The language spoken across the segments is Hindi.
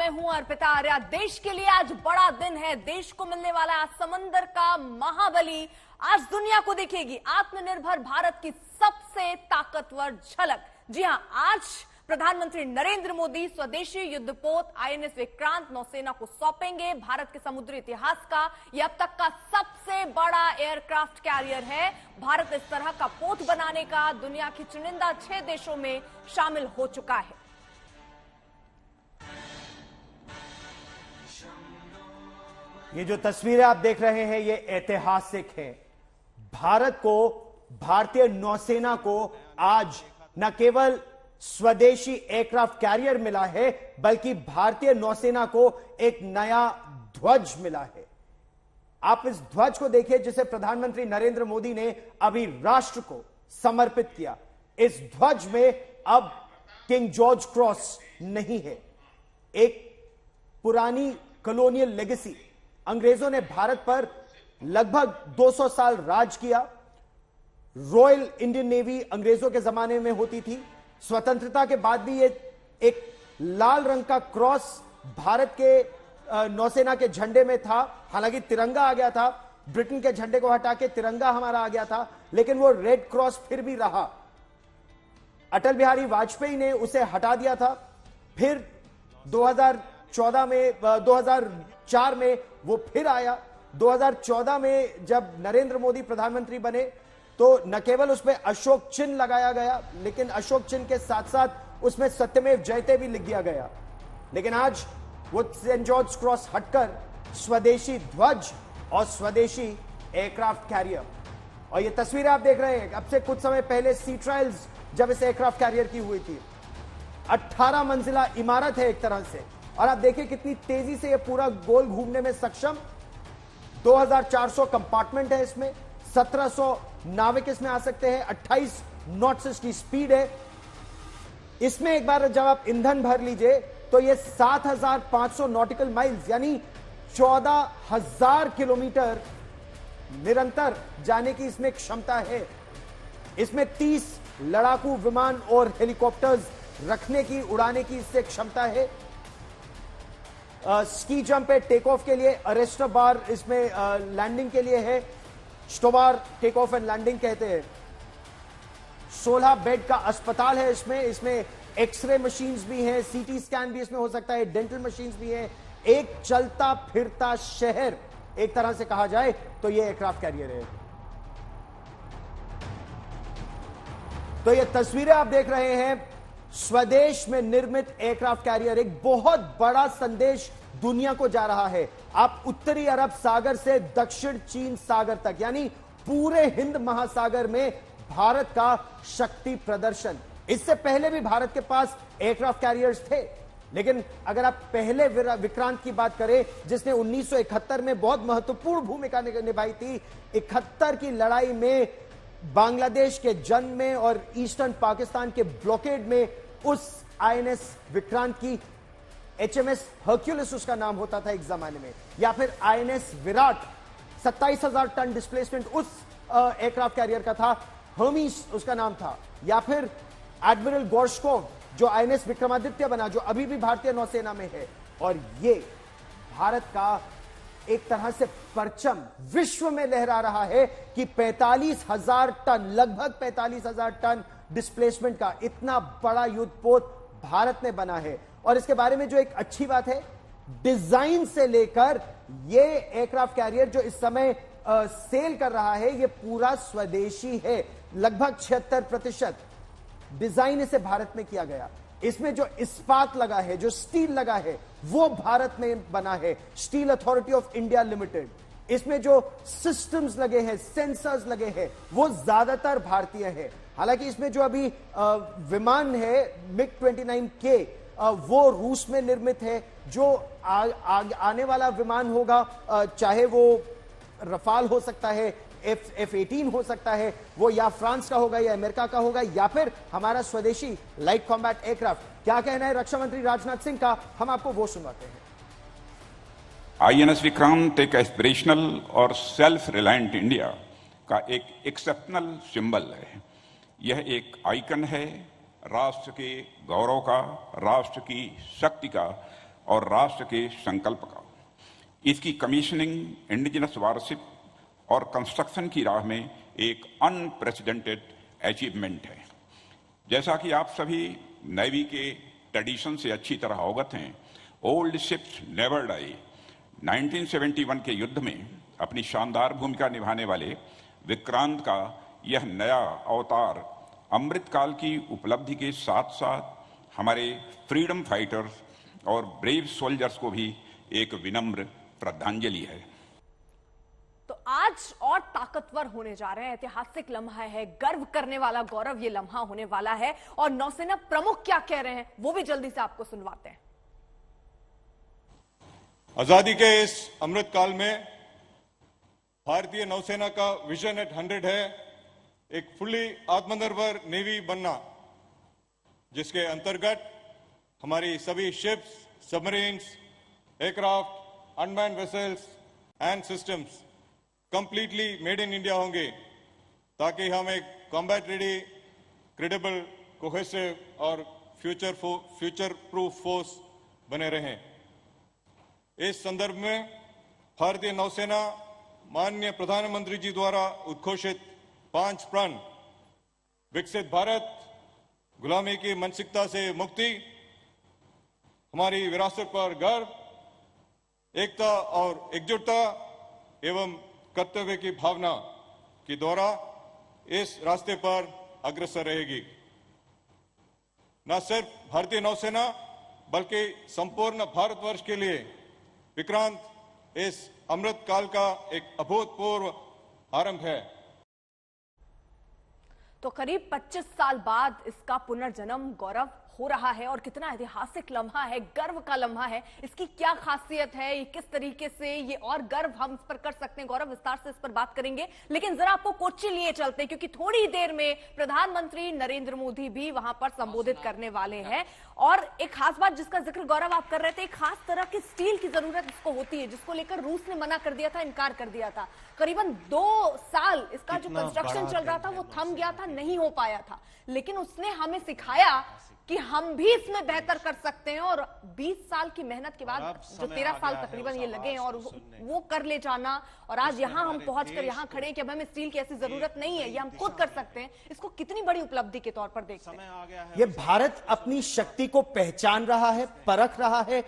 मैं हूं अर्पिता आर्या। देश के लिए आज बड़ा दिन है। देश को मिलने वाला आज समंदर का महाबली आज दुनिया को दिखेगी आत्मनिर्भर भारत की सबसे ताकतवर झलक। जी हां, आज प्रधानमंत्री नरेंद्र मोदी स्वदेशी युद्धपोत आईएनएस विक्रांत नौसेना को सौंपेंगे। भारत के समुद्री इतिहास का यह अब तक का सबसे बड़ा एयरक्राफ्ट कैरियर है। भारत इस तरह का पोत बनाने का दुनिया की चुनिंदा 6 देशों में शामिल हो चुका है। ये जो तस्वीरें आप देख रहे हैं ये ऐतिहासिक है। भारत को, भारतीय नौसेना को आज न केवल स्वदेशी एयरक्राफ्ट कैरियर मिला है बल्कि भारतीय नौसेना को एक नया ध्वज मिला है। आप इस ध्वज को देखिए जिसे प्रधानमंत्री नरेंद्र मोदी ने अभी राष्ट्र को समर्पित किया। इस ध्वज में अब किंग जॉर्ज क्रॉस नहीं है। एक पुरानी कॉलोनियल लेगेसी, अंग्रेजों ने भारत पर लगभग 200 साल राज किया। रॉयल इंडियन नेवी अंग्रेजों के जमाने में होती थी। स्वतंत्रता के बाद भी ये एक लाल रंग का क्रॉस भारत के नौसेना के झंडे में था। हालांकि तिरंगा आ गया था, ब्रिटेन के झंडे को हटा के तिरंगा हमारा आ गया था, लेकिन वो रेड क्रॉस फिर भी रहा। अटल बिहारी वाजपेयी ने उसे हटा दिया था। फिर 2004 में वो फिर आया। 2014 में जब नरेंद्र मोदी प्रधानमंत्री बने तो न केवल उसमें अशोक चिन्ह लगाया गया, लेकिन अशोक चिन्ह के साथ साथ उसमें सत्यमेव जयते भी लिख दिया गया। लेकिन आज वो सेंट जॉर्ज क्रॉस हटकर स्वदेशी ध्वज और स्वदेशी एयरक्राफ्ट कैरियर, और ये तस्वीरें आप देख रहे हैं। अब से कुछ समय पहले सी ट्रायल्स जब इस एयरक्राफ्ट कैरियर की हुई थी, 18 मंजिला इमारत है एक तरह से, और आप देखिए कितनी तेजी से ये पूरा गोल घूमने में सक्षम। 2400 कंपार्टमेंट है इसमें, 1700 नाविक इसमें आ सकते हैं, 28 नॉट्स इसकी स्पीड है। इसमें एक बार जब आप ईंधन भर लीजिए तो ये 7500 नॉटिकल माइल्स यानी 14000 किलोमीटर निरंतर जाने की इसमें क्षमता है। इसमें 30 लड़ाकू विमान और हेलीकॉप्टर्स रखने की, उड़ाने की इससे क्षमता है। स्की जंप है टेक ऑफ के लिए, अरेस्टर बार इसमें लैंडिंग के लिए है, स्टोबार टेक ऑफ एंड लैंडिंग कहते हैं। 16 बेड का अस्पताल है इसमें एक्सरे मशीन्स भी हैं, सीटी स्कैन भी इसमें हो सकता है, डेंटल मशीन्स भी हैं। एक चलता फिरता शहर एक तरह से कहा जाए तो यह एयरक्राफ्ट कैरियर है। तो ये तस्वीरें आप देख रहे हैं, स्वदेश में निर्मित एयरक्राफ्ट कैरियर एक बहुत बड़ा संदेश दुनिया को जा रहा है। आप उत्तरी अरब सागर से दक्षिण चीन सागर तक यानी पूरे हिंद महासागर में भारत का शक्ति प्रदर्शन। इससे पहले भी भारत के पास एयरक्राफ्ट कैरियर्स थे, लेकिन अगर आप पहले विक्रांत की बात करें जिसने 1971 में बहुत महत्वपूर्ण भूमिका निभाई थी, 71 की लड़ाई में बांग्लादेश के जंग में और ईस्टर्न पाकिस्तान के ब्लॉकेड में, उस आईएनएस विक्रांत की एचएमएस हर्क्यूलिस उसका नाम होता था एक जमाने में, या फिर आईएनएस विराट 27,000 टन डिस्प्लेसमेंट उस एयरक्राफ्ट कैरियर का था, हर्मीस उसका नाम था, या फिर एडमिरल गोर्शकोव जो आईएनएस विक्रमादित्य बना, जो अभी भी भारतीय नौसेना में है। और ये भारत का एक तरह से परचम विश्व में लहरा रहा है कि 45,000 टन, लगभग 45,000 टन डिस्प्लेसमेंट का इतना बड़ा युद्धपोत भारत ने बना है। और इसके बारे में जो एक अच्छी बात है, डिजाइन से लेकर ये एयरक्राफ्ट कैरियर जो इस समय सेल कर रहा है, ये पूरा स्वदेशी है। लगभग 76% डिजाइन इसे भारत में किया गया। इसमें जो इस्पात लगा है, जो स्टील लगा है, वो भारत में बना है, steel authority of India limited. इसमें जो सिस्टम्स लगे हैं, सेंसर्स लगे हैं, वो ज्यादातर भारतीय है। हालांकि इसमें जो अभी विमान है MiG-29K, वो रूस में निर्मित है। जो आने वाला विमान होगा, चाहे वो रफाल हो सकता है, F-18 हो सकता है, वो या फ्रांस का होगा या अमेरिका का होगा, या फिर हमारा स्वदेशी लाइट कॉम्बैट एयरक्राफ्ट। क्या कहना है रक्षा मंत्री राजनाथ सिंह का, हम आपको वो सुनवाते हैं। आईएनएस विक्रांत एक एस्पिरेशनल और सेल्फ रिलायंट इंडिया का एक एक्सेप्शनल सिंबल है। यह एक आइकन है राष्ट्र के गौरव का, राष्ट्र की शक्ति का, और राष्ट्र के संकल्प का। इसकी कमीशनिंग इंडिजिनस वारशिप और कंस्ट्रक्शन की राह में एक अनप्रेसिडेंटेड अचीवमेंट है। जैसा कि आप सभी नेवी के ट्रेडिशन से अच्छी तरह अवगत हैं, ओल्ड शिप्स नेवर डाई। 1971 के युद्ध में अपनी शानदार भूमिका निभाने वाले विक्रांत का यह नया अवतार अमृतकाल की उपलब्धि के साथ साथ हमारे फ्रीडम फाइटर्स और ब्रेव सोल्जर्स को भी एक विनम्र श्रद्धांजलि है। तो आज और ताकतवर होने जा रहे हैं, ऐतिहासिक लम्हा है, गर्व करने वाला गौरव ये लम्हा होने वाला है। और नौसेना प्रमुख क्या कह रहे हैं वो भी जल्दी से आपको सुनवाते हैं। आजादी के इस अमृत काल में भारतीय नौसेना का विजन एट 100 है एक फुल्ली आत्मनिर्भर नेवी बनना, जिसके अंतर्गत हमारी सभी ships, submarines, aircraft, unmanned vessels and systems completely made in India होंगे, ताकि हम एक कॉम्बैट रेडी, क्रेडिबल, कोहेसिव और फ्यूचर प्रूफ फोर्स बने रहें। इस संदर्भ में भारतीय नौसेना माननीय प्रधानमंत्री जी द्वारा उद्घोषित 5 प्रण विकसित भारत, गुलामी की मानसिकता से मुक्ति, हमारी विरासत पर गर्व, एकता और एकजुटता एवं कर्तव्य की भावना के द्वारा इस रास्ते पर अग्रसर रहेगी। न सिर्फ भारतीय नौसेना बल्कि संपूर्ण भारतवर्ष के लिए विक्रांत इस अमृत काल का एक अभूतपूर्व आरंभ है। तो करीब 25 साल बाद इसका पुनर्जन्म गौरव हो रहा है और कितना ऐतिहासिक लम्हा है, गर्व का लम्हा है। इसकी क्या खासियत है, ये किस तरीके से ये और गर्व हम इस पर कर सकते हैं, गौरव विस्तार से इस पर बात करेंगे। लेकिन जरा आपको कोच्चि लिए चलते हैं, क्योंकि थोड़ी ही देर में प्रधानमंत्री नरेंद्र मोदी भी वहां पर संबोधित करने वाले हैं। और एक खास बात जिसका जिक्र गौरव आप कर रहे थे, एक खास तरह की स्टील की जरूरत इसको होती है, जिसको लेकर रूस ने मना कर दिया था, इनकार कर दिया था। करीबन 2 साल इसका जो कंस्ट्रक्शन चल रहा था वो थम गया था, नहीं हो पाया था। लेकिन उसने हमें सिखाया कि हम भी इसमें बेहतर कर सकते हैं। और 20 साल की मेहनत के बाद जो 13 साल तकरीबन ये लगे हैं और वो कर ले जाना, और आज यहाँ हम पहुंचकर यहाँ खड़े कि अब हमें स्टील की ऐसी जरूरत नहीं है, ये हम खुद कर सकते हैं, इसको कितनी बड़ी उपलब्धि के तौर पर देखते हैं। ये भारत अपनी शक्ति को पहचान रहा है, परख रहा है,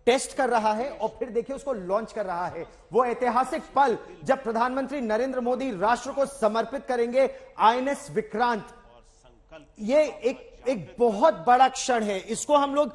टेस्ट कर रहा है और फिर देखिए उसको लॉन्च कर रहा है। वो ऐतिहासिक पल जब प्रधानमंत्री नरेंद्र मोदी राष्ट्र को समर्पित करेंगे आईएनएस विक्रांत, ये एक बहुत बड़ा क्षण है। इसको हम लोग,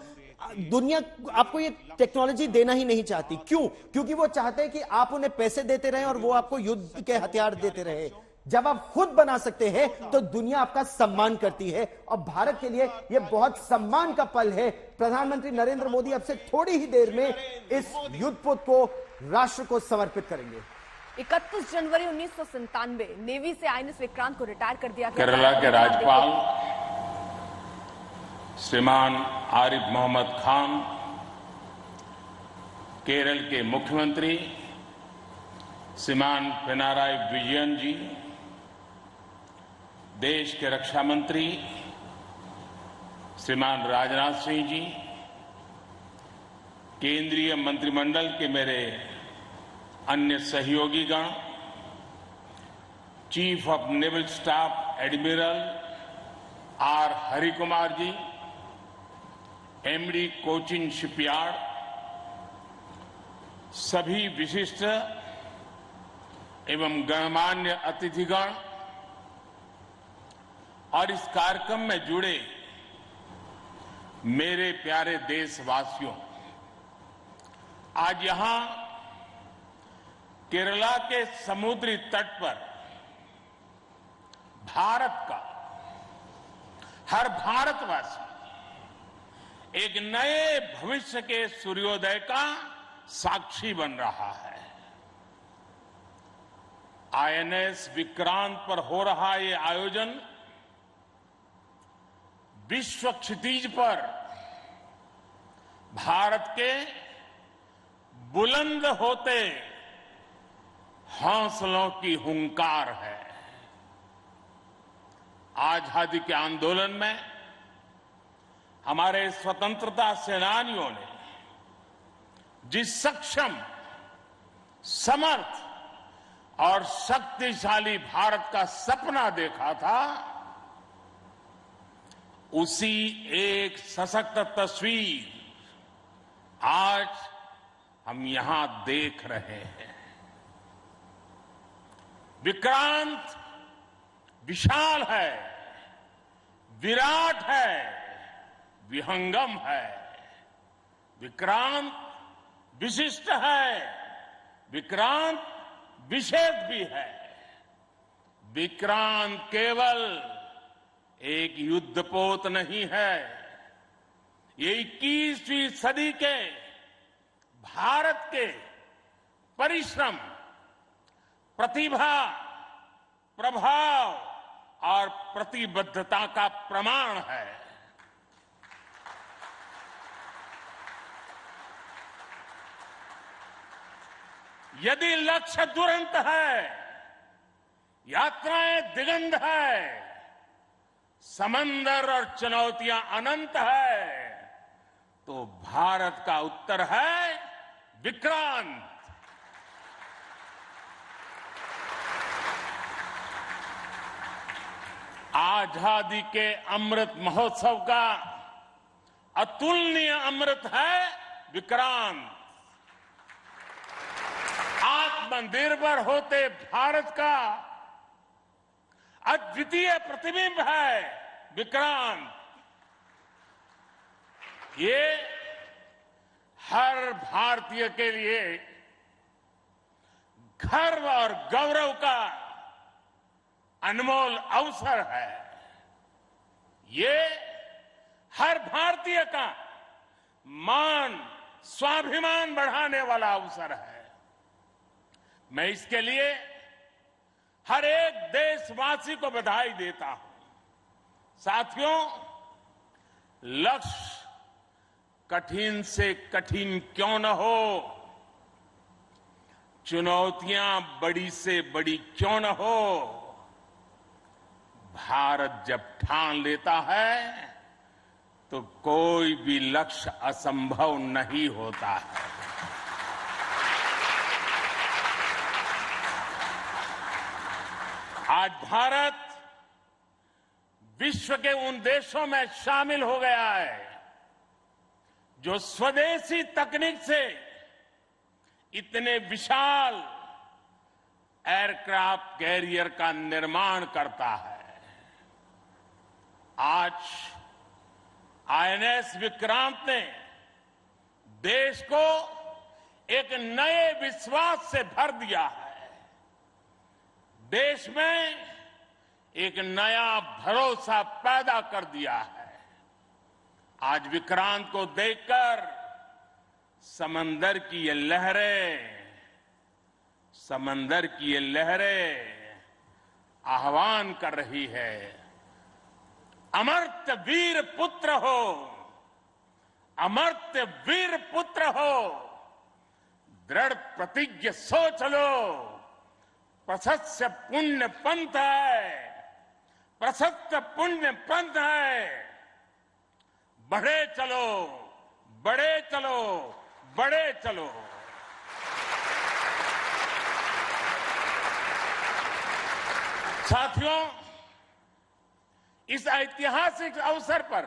दुनिया आपको ये टेक्नोलॉजी देना ही नहीं चाहती। क्यों? क्योंकि वो चाहते हैं कि आप उन्हें पैसे देते रहें और वो आपको युद्ध के हथियार देते रहे। जब आप खुद बना सकते हैं तो दुनिया आपका सम्मान करती है, और भारत के लिए यह बहुत सम्मान का पल है। प्रधानमंत्री नरेंद्र मोदी अब से थोड़ी ही देर में इस युद्धपोत को राष्ट्र को समर्पित करेंगे। 31 जनवरी 1997 नेवी से आईएनएस विक्रांत को रिटायर कर दिया गया। केरला के राज्यपाल श्रीमान आरिफ मोहम्मद खान, केरल के मुख्यमंत्री श्रीमान पिनाराई विजयन जी, देश के रक्षा मंत्री श्रीमान राजनाथ सिंह जी, केंद्रीय मंत्रिमंडल के मेरे अन्य सहयोगीगण, chief of naval staff admiral R Harikumar ji, MD Cochin shipyard, सभी विशिष्ट एवं गणमान्य अतिथिगण और इस कार्यक्रम में जुड़े मेरे प्यारे देशवासियों, आज यहां केरला के समुद्री तट पर भारत का हर भारतवासी एक नए भविष्य के सूर्योदय का साक्षी बन रहा है। आईएनएस विक्रांत पर हो रहा ये आयोजन विश्व क्षितिज पर भारत के बुलंद होते हौसलों की हुंकार है। आजादी के आंदोलन में हमारे स्वतंत्रता सेनानियों ने जिस सक्षम, समर्थ और शक्तिशाली भारत का सपना देखा था, उसी एक सशक्त तस्वीर आज हम यहां देख रहे हैं। विक्रांत विशाल है, विराट है, विहंगम है। विक्रांत विशिष्ट है, विक्रांत विशेष भी है। विक्रांत केवल एक युद्धपोत नहीं है, ये 21वीं सदी के भारत के परिश्रम, प्रतिभा, प्रभाव और प्रतिबद्धता का प्रमाण है। यदि लक्ष्य दुरंत है, यात्राएं दिगंत है, समंदर और चुनौतियां अनंत है, तो भारत का उत्तर है विक्रांत। आजादी के अमृत महोत्सव का अतुलनीय अमृत है विक्रांत। आत्मनिर्भर होते भारत का अद्वितीय प्रतिबिंब है विक्रांत। ये हर भारतीय के लिए गर्व और गौरव का अनमोल अवसर है। ये हर भारतीय का मान, स्वाभिमान बढ़ाने वाला अवसर है। मैं इसके लिए हर एक देशवासी को बधाई देता हूं। साथियों, लक्ष्य कठिन से कठिन क्यों न हो, चुनौतियां बड़ी से बड़ी क्यों न हो, भारत जब ठान लेता है तो कोई भी लक्ष्य असंभव नहीं होता है। आज भारत विश्व के उन देशों में शामिल हो गया है जो स्वदेशी तकनीक से इतने विशाल एयरक्राफ्ट कैरियर का निर्माण करता है। आज आईएनएस विक्रांत ने देश को एक नए विश्वास से भर दिया है। देश में एक नया भरोसा पैदा कर दिया है। आज विक्रांत को देखकर समंदर की ये लहरें आह्वान कर रही है, अमर्त्य वीर पुत्र हो, अमर्त्य वीर पुत्र हो, दृढ़ प्रतिज्ञ सोच लो, प्रशस्त पुण्य पंथ है, प्रशस्त पुण्य पंथ है। बढ़े चलो, बढ़े चलो, बढ़े चलो। साथियों, इस ऐतिहासिक अवसर पर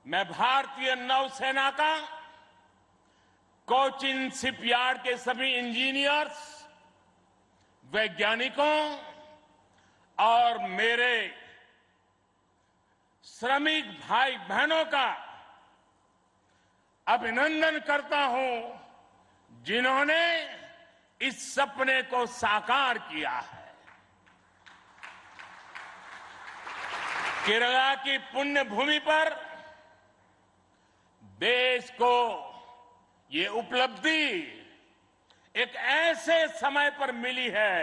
मैं भारतीय नौसेना का, कोचिन शिपयार्ड के सभी इंजीनियर्स, वैज्ञानिकों और मेरे श्रमिक भाई बहनों का अभिनंदन करता हूं, जिन्होंने इस सपने को साकार किया है। केरला की पुण्य भूमि पर देश को ये उपलब्धि एक ऐसे समय पर मिली है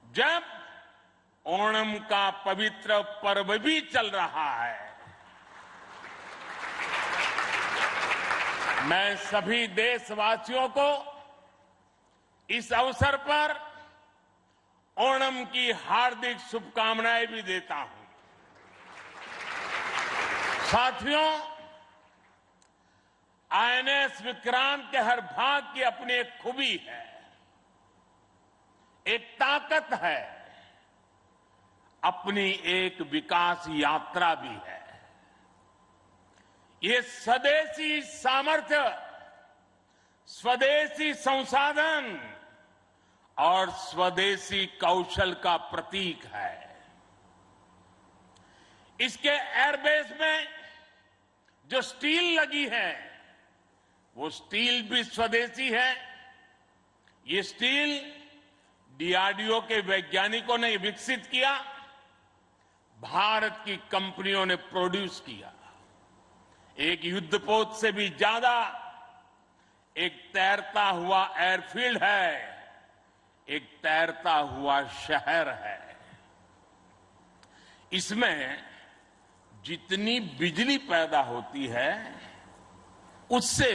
जब ओणम का पवित्र पर्व भी चल रहा है। मैं सभी देशवासियों को इस अवसर पर ओणम की हार्दिक शुभकामनाएं भी देता हूं। साथियों, आईएनएस विक्रांत के हर भाग की अपनी एक खूबी है, एक ताकत है, अपनी एक विकास यात्रा भी है। ये स्वदेशी सामर्थ्य, स्वदेशी संसाधन और स्वदेशी कौशल का प्रतीक है। इसके एयरबेस में जो स्टील लगी है, वो स्टील भी स्वदेशी है। ये स्टील डीआरडीओ के वैज्ञानिकों ने विकसित किया, भारत की कंपनियों ने प्रोड्यूस किया। एक युद्धपोत से भी ज्यादा एक तैरता हुआ एयरफील्ड है, एक तैरता हुआ शहर है। इसमें जितनी बिजली पैदा होती है, उससे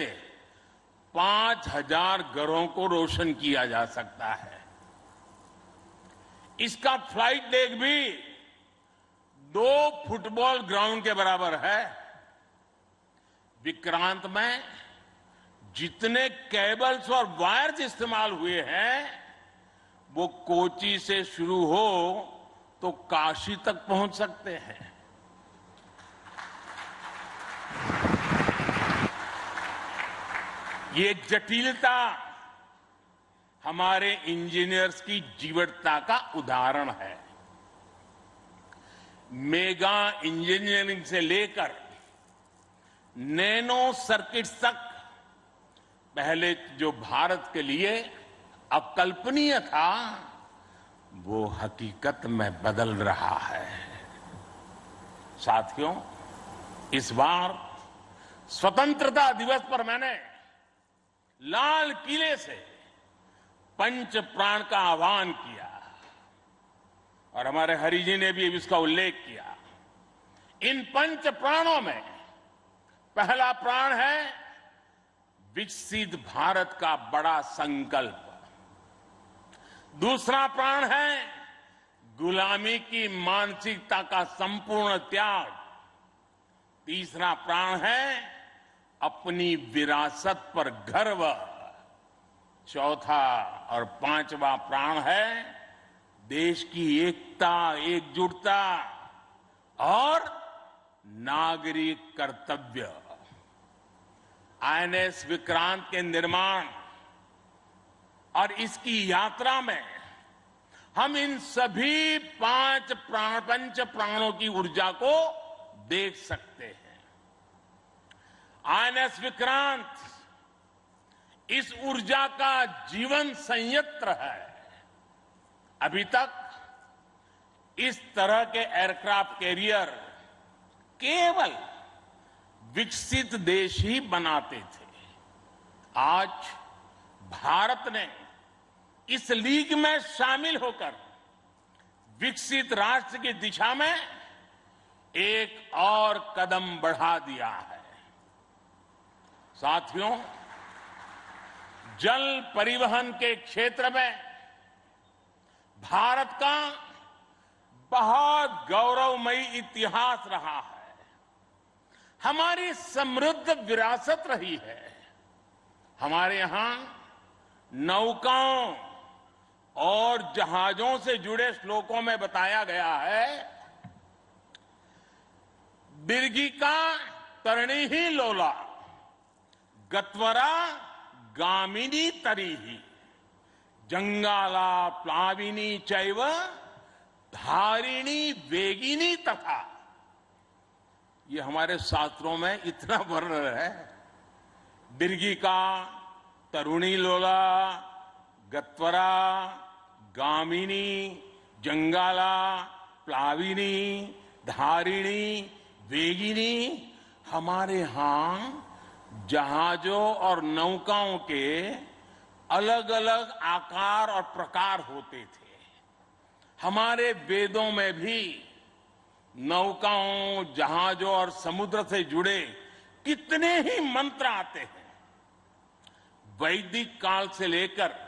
5000 घरों को रोशन किया जा सकता है। इसका फ्लाइट डेक भी 2 फुटबॉल ग्राउंड के बराबर है। विक्रांत में जितने केबल्स और वायर्स इस्तेमाल हुए हैं, वो कोची से शुरू हो तो काशी तक पहुंच सकते हैं। ये जटिलता हमारे इंजीनियर्स की जीवटता का उदाहरण है। मेगा इंजीनियरिंग से लेकर नैनो सर्किट्स तक पहले जो भारत के लिए अकल्पनीय था, वो हकीकत में बदल रहा है। साथियों, इस बार स्वतंत्रता दिवस पर मैंने लाल किले से पंच प्राण का आह्वान किया और हमारे हरि जी ने भी इसका उल्लेख किया। इन पंच प्राणों में पहला प्राण है विकसित भारत का बड़ा संकल्प, दूसरा प्राण है गुलामी की मानसिकता का संपूर्ण त्याग, तीसरा प्राण है अपनी विरासत पर गर्व, चौथा और पांचवा प्राण है देश की एकता, एकजुटता और नागरिक कर्तव्य। आईएनएस विक्रांत के निर्माण और इसकी यात्रा में हम इन सभी पंच प्राणों की ऊर्जा को देख सकते हैं। आईएनएस विक्रांत इस ऊर्जा का जीवन संयंत्र है। अभी तक इस तरह के एयरक्राफ्ट कैरियर केवल विकसित देश ही बनाते थे। आज भारत ने इस लीग में शामिल होकर विकसित राष्ट्र की दिशा में एक और कदम बढ़ा दिया है। साथियों, जल परिवहन के क्षेत्र में भारत का बहुत गौरवमयी इतिहास रहा है। हमारी समृद्ध विरासत रही है। हमारे यहां नौकाओं और जहाजों से जुड़े श्लोकों में बताया गया है, दीर्घिका तरणी ही लोला गत्वरा गामिनी तरीही जंगाला प्लाविनी चैव धारिणी वेगिनी तथा। ये हमारे शास्त्रों में इतना वर्णन है। दीर्घिका, तरुणी लोला, गत्वरा, गामिनी, जंगाला, प्लाविनी, धारिणी, वेगिनी हमारे यहां जहाजों और नौकाओं के अलग अलग आकार और प्रकार होते थे। हमारे वेदों में भी नौकाओं, जहाजों और समुद्र से जुड़े कितने ही मंत्र आते हैं। वैदिक काल से लेकर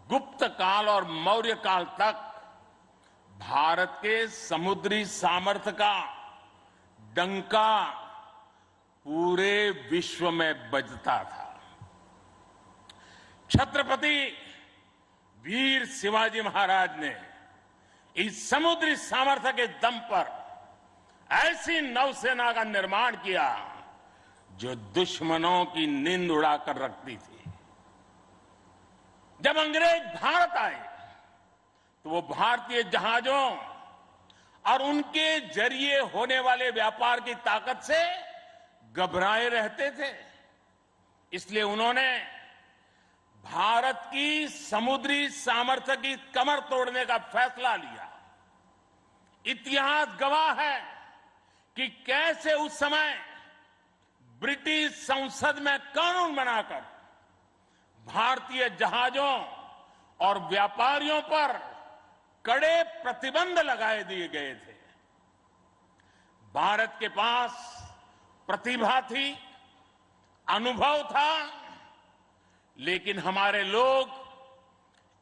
गुप्त काल और मौर्य काल तक भारत के समुद्री सामर्थ्य का डंका पूरे विश्व में बजता था। छत्रपति वीर शिवाजी महाराज ने इस समुद्री सामर्थ्य के दम पर ऐसी नौसेना का निर्माण किया जो दुश्मनों की नींद उड़ाकर रखती थी। जब अंग्रेज भारत आए तो वो भारतीय जहाजों और उनके जरिए होने वाले व्यापार की ताकत से घबराए रहते थे। इसलिए उन्होंने भारत की समुद्री सामर्थ्य की कमर तोड़ने का फैसला लिया। इतिहास गवाह है कि कैसे उस समय ब्रिटिश संसद में कानून बनाकर भारतीय जहाजों और व्यापारियों पर कड़े प्रतिबंध लगाए दिए गए थे। भारत के पास प्रतिभा थी, अनुभव था, लेकिन हमारे लोग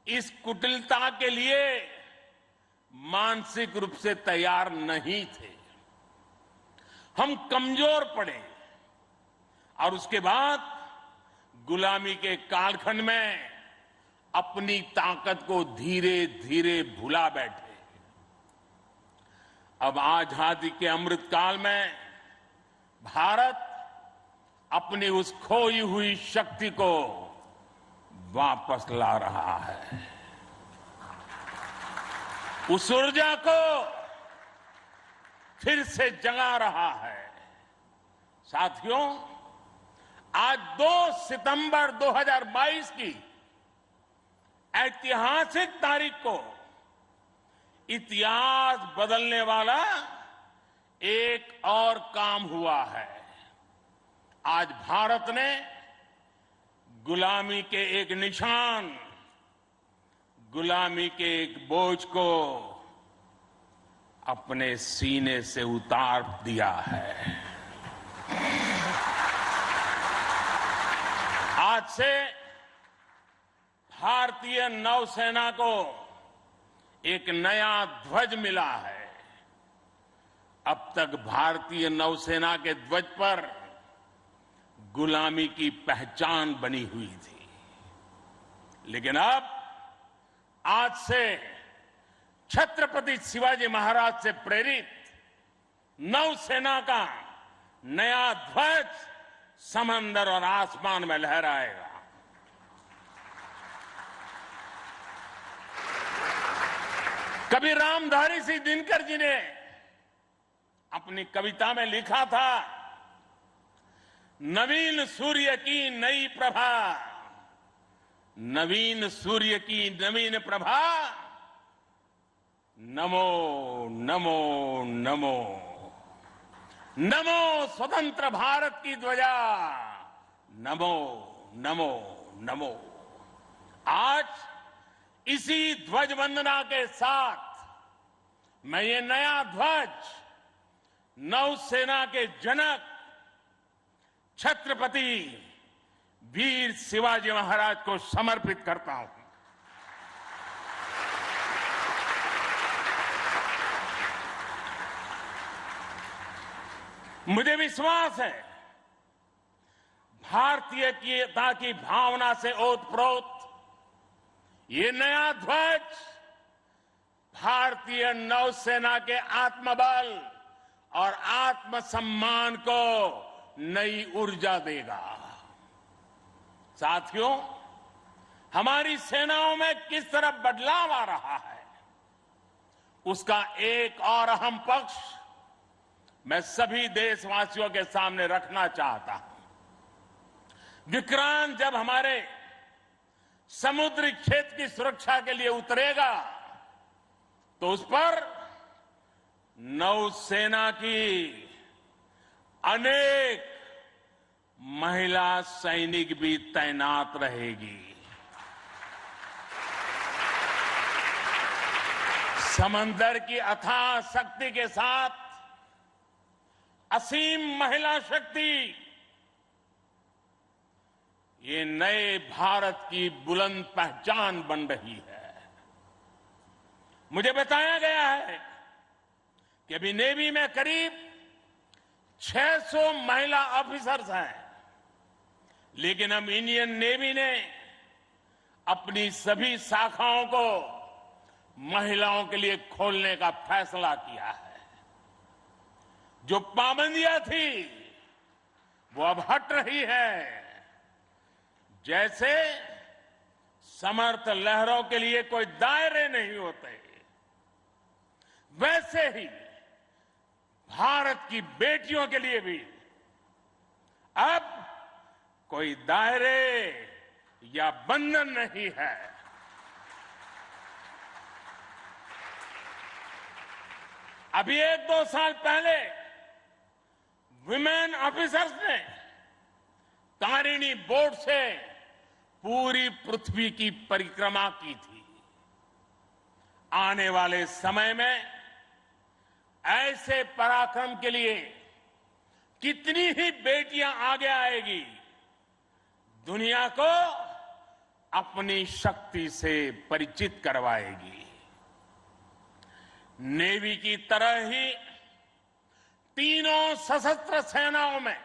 इस कुटिलता के लिए मानसिक रूप से तैयार नहीं थे। हम कमजोर पड़े और उसके बाद गुलामी के कालखंड में अपनी ताकत को धीरे धीरे भुला बैठे। अब आजादी के अमृत काल में भारत अपनी उस खोई हुई शक्ति को वापस ला रहा है। उस ऊर्जा को फिर से जगा रहा है। साथियों, आज 2 सितंबर 2022 की ऐतिहासिक तारीख को इतिहास बदलने वाला एक और काम हुआ है। आज भारत ने गुलामी के एक निशान, गुलामी के एक बोझ को अपने सीने से उतार दिया है। आज से भारतीय नौसेना को एक नया ध्वज मिला है। अब तक भारतीय नौसेना के ध्वज पर गुलामी की पहचान बनी हुई थी, लेकिन अब आज से छत्रपति शिवाजी महाराज से प्रेरित नौसेना का नया ध्वज समंदर और आसमान में लहराएगा। कभी रामधारी सिंह दिनकर जी ने अपनी कविता में लिखा था, नवीन सूर्य की नई प्रभा, नवीन सूर्य की नवीन प्रभा, नमो नमो नमो, नमो स्वतंत्र भारत की ध्वजा, नमो नमो नमो। आज इसी ध्वज वंदना के साथ मैं ये नया ध्वज नौसेना के जनक छत्रपति वीर शिवाजी महाराज को समर्पित करता हूं। मुझे विश्वास है भारतीयता की भावना से ओतप्रोत ये नया ध्वज भारतीय नौसेना के आत्मबल और आत्मसम्मान को नई ऊर्जा देगा। साथियों, हमारी सेनाओं में किस तरह बदलाव आ रहा है, उसका एक और अहम पक्ष मैं सभी देशवासियों के सामने रखना चाहता हूं। विक्रांत जब हमारे समुद्री क्षेत्र की सुरक्षा के लिए उतरेगा तो उस पर नौसेना की अनेक महिला सैनिक भी तैनात रहेगी। समंदर की अथाह शक्ति के साथ असीम महिला शक्ति ये नए भारत की बुलंद पहचान बन रही है। मुझे बताया गया है कि अभी नेवी में करीब 600 महिला ऑफिसर्स हैं, लेकिन अब इंडियन नेवी ने अपनी सभी शाखाओं को महिलाओं के लिए खोलने का फैसला किया है। जो पाबंदियां थी वो अब हट रही है। जैसे समर्थ लहरों के लिए कोई दायरे नहीं होते, वैसे ही भारत की बेटियों के लिए भी अब कोई दायरे या बंधन नहीं है। अभी 1-2 साल पहले विमेन ऑफिसर्स ने तारिणी बोट से पूरी पृथ्वी की परिक्रमा की थी। आने वाले समय में ऐसे पराक्रम के लिए कितनी ही बेटियां आगे आएगी, दुनिया को अपनी शक्ति से परिचित करवाएगी। नेवी की तरह ही तीनों सशस्त्र सेनाओं में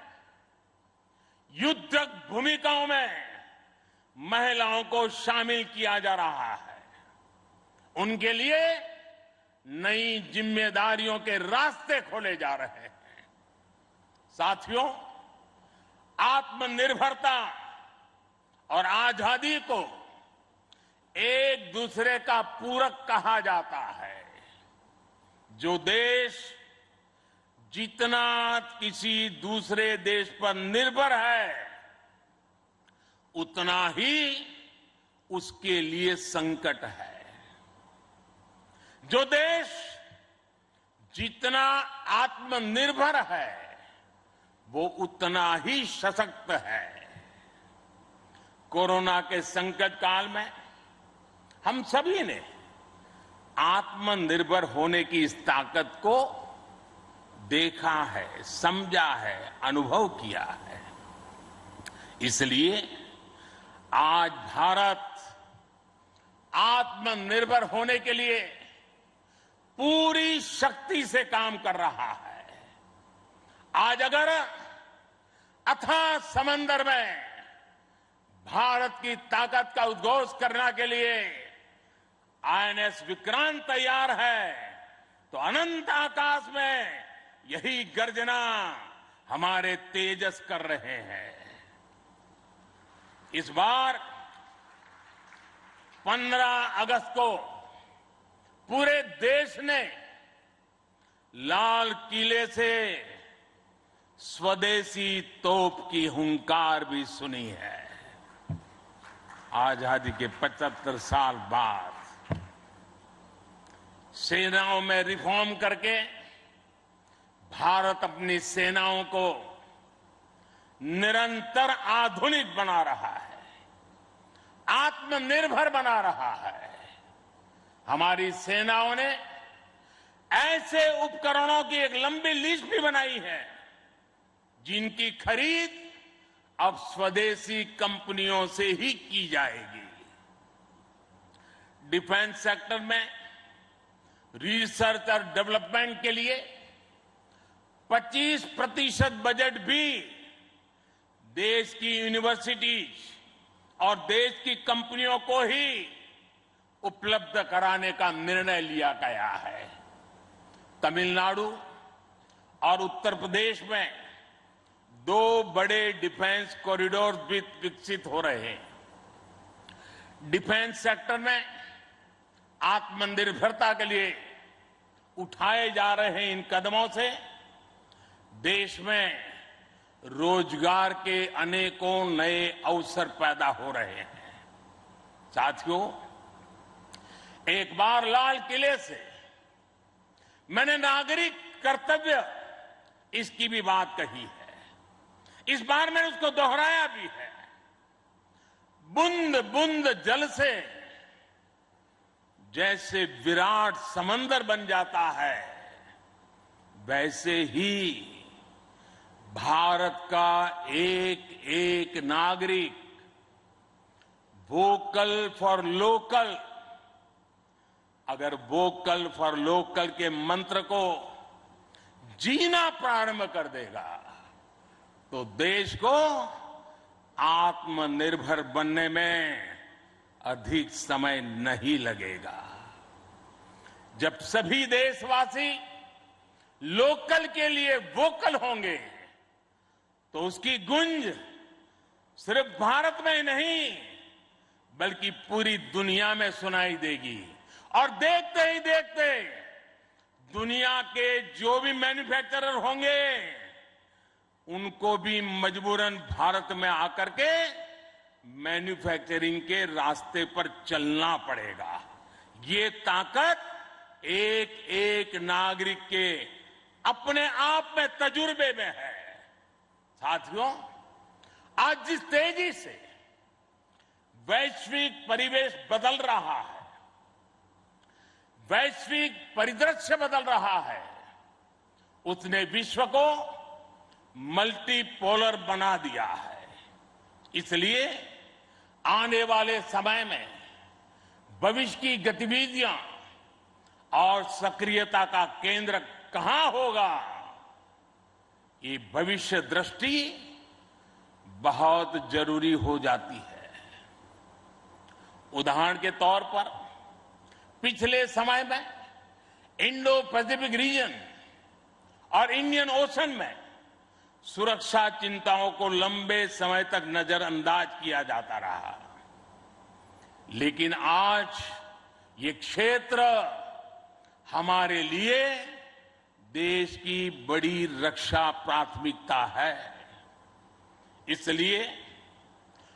युद्धक भूमिकाओं में महिलाओं को शामिल किया जा रहा है। उनके लिए नई जिम्मेदारियों के रास्ते खोले जा रहे हैं। साथियों, आत्मनिर्भरता और आजादी को एक दूसरे का पूरक कहा जाता है। जो देश जितना किसी दूसरे देश पर निर्भर है, उतना ही उसके लिए संकट है। जो देश जितना आत्मनिर्भर है, वो उतना ही सशक्त है। कोरोना के संकट काल में हम सभी ने आत्मनिर्भर होने की इस ताकत को देखा है, समझा है, अनुभव किया है। इसलिए आज भारत आत्मनिर्भर होने के लिए पूरी शक्ति से काम कर रहा है। आज अगर अथाह समंदर में भारत की ताकत का उद्घोष करने के लिए आईएनएस विक्रांत तैयार है, तो अनंत आकाश में यही गर्जना हमारे तेजस कर रहे हैं। इस बार 15 अगस्त को पूरे देश ने लाल किले से स्वदेशी तोप की हुंकार भी सुनी है। आजादी के 75 साल बाद सेनाओं में रिफॉर्म करके भारत अपनी सेनाओं को निरंतर आधुनिक बना रहा है, आत्मनिर्भर बना रहा है। हमारी सेनाओं ने ऐसे उपकरणों की एक लंबी लिस्ट भी बनाई है, जिनकी खरीद अब स्वदेशी कंपनियों से ही की जाएगी। डिफेंस सेक्टर में रिसर्च और डेवलपमेंट के लिए 25% बजट भी देश की यूनिवर्सिटीज और देश की कंपनियों को ही उपलब्ध कराने का निर्णय लिया गया है। तमिलनाडु और उत्तर प्रदेश में 2 बड़े डिफेंस कॉरिडोर भी विकसित हो रहे हैं। डिफेंस सेक्टर में आत्मनिर्भरता के लिए उठाए जा रहे इन कदमों से देश में रोजगार के अनेकों नए अवसर पैदा हो रहे हैं। साथियों, एक बार लाल किले से मैंने नागरिक कर्तव्य इसकी भी बात कही है। इस बार मैंने उसको दोहराया भी है। बूंद बूंद जल से जैसे विराट समंदर बन जाता है, वैसे ही भारत का एक एक नागरिक वोकल फॉर लोकल, अगर वोकल फॉर लोकल के मंत्र को जीना प्रारंभ कर देगा तो देश को आत्मनिर्भर बनने में अधिक समय नहीं लगेगा। जब सभी देशवासी लोकल के लिए वोकल होंगे तो उसकी गूंज सिर्फ भारत में ही नहीं बल्कि पूरी दुनिया में सुनाई देगी। और देखते ही देखते दुनिया के जो भी मैन्युफैक्चरर होंगे उनको भी मजबूरन भारत में आकर के मैन्युफैक्चरिंग के रास्ते पर चलना पड़ेगा। ये ताकत एक एक नागरिक के अपने आप में तजुर्बे में है। साथियों, आज जिस तेजी से वैश्विक परिवेश बदल रहा है, वैश्विक परिदृश्य बदल रहा है, उसने विश्व को मल्टीपोलर बना दिया है। इसलिए आने वाले समय में भविष्य की गतिविधियां और सक्रियता का केंद्र कहां होगा, ये भविष्य दृष्टि बहुत जरूरी हो जाती है। उदाहरण के तौर पर पिछले समय में इंडो पैसिफिक रीजन और इंडियन ओशन में सुरक्षा चिंताओं को लंबे समय तक नजरअंदाज किया जाता रहा, लेकिन आज ये क्षेत्र हमारे लिए देश की बड़ी रक्षा प्राथमिकता है। इसलिए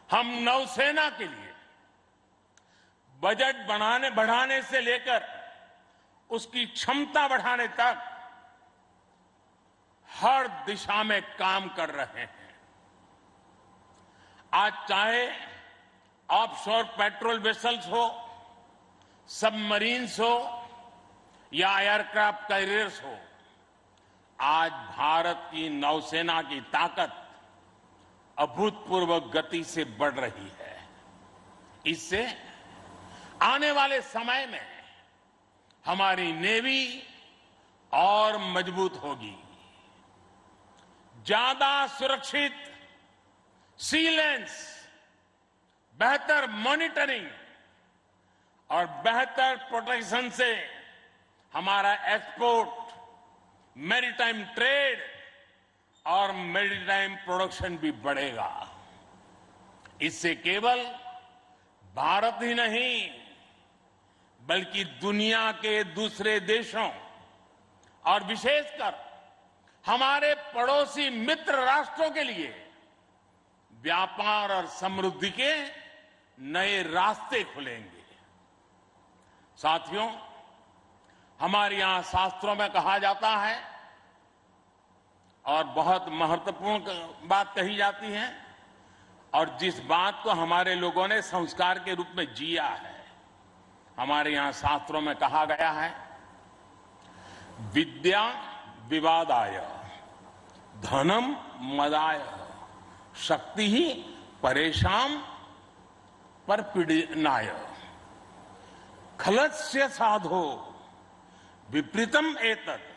हम नौसेना के लिए बजट बढ़ाने से लेकर उसकी क्षमता बढ़ाने तक हर दिशा में काम कर रहे हैं। आज चाहे ऑफशोर पेट्रोल वेसल्स हो, सबमरीन्स हो या एयरक्राफ्ट कैरियर्स हो, आज भारत की नौसेना की ताकत अभूतपूर्व गति से बढ़ रही है। इससे आने वाले समय में हमारी नेवी और मजबूत होगी। ज्यादा सुरक्षित सी लेन्स, बेहतर मॉनिटरिंग और बेहतर प्रोटेक्शन से हमारा एक्सपोर्ट, मैरीटाइम ट्रेड और मैरीटाइम प्रोडक्शन भी बढ़ेगा। इससे केवल भारत ही नहीं बल्कि दुनिया के दूसरे देशों और विशेषकर हमारे पड़ोसी मित्र राष्ट्रों के लिए व्यापार और समृद्धि के नए रास्ते खुलेंगे। साथियों, हमारे यहां शास्त्रों में कहा जाता है और बहुत महत्वपूर्ण बात कही जाती है और जिस बात को हमारे लोगों ने संस्कार के रूप में जिया है, हमारे यहां शास्त्रों में कहा गया है, विद्या विवादाय धनम मदाय शक्ति ही परेशान पर पीड़नाय खलस्य साधो विपरीतम एतत्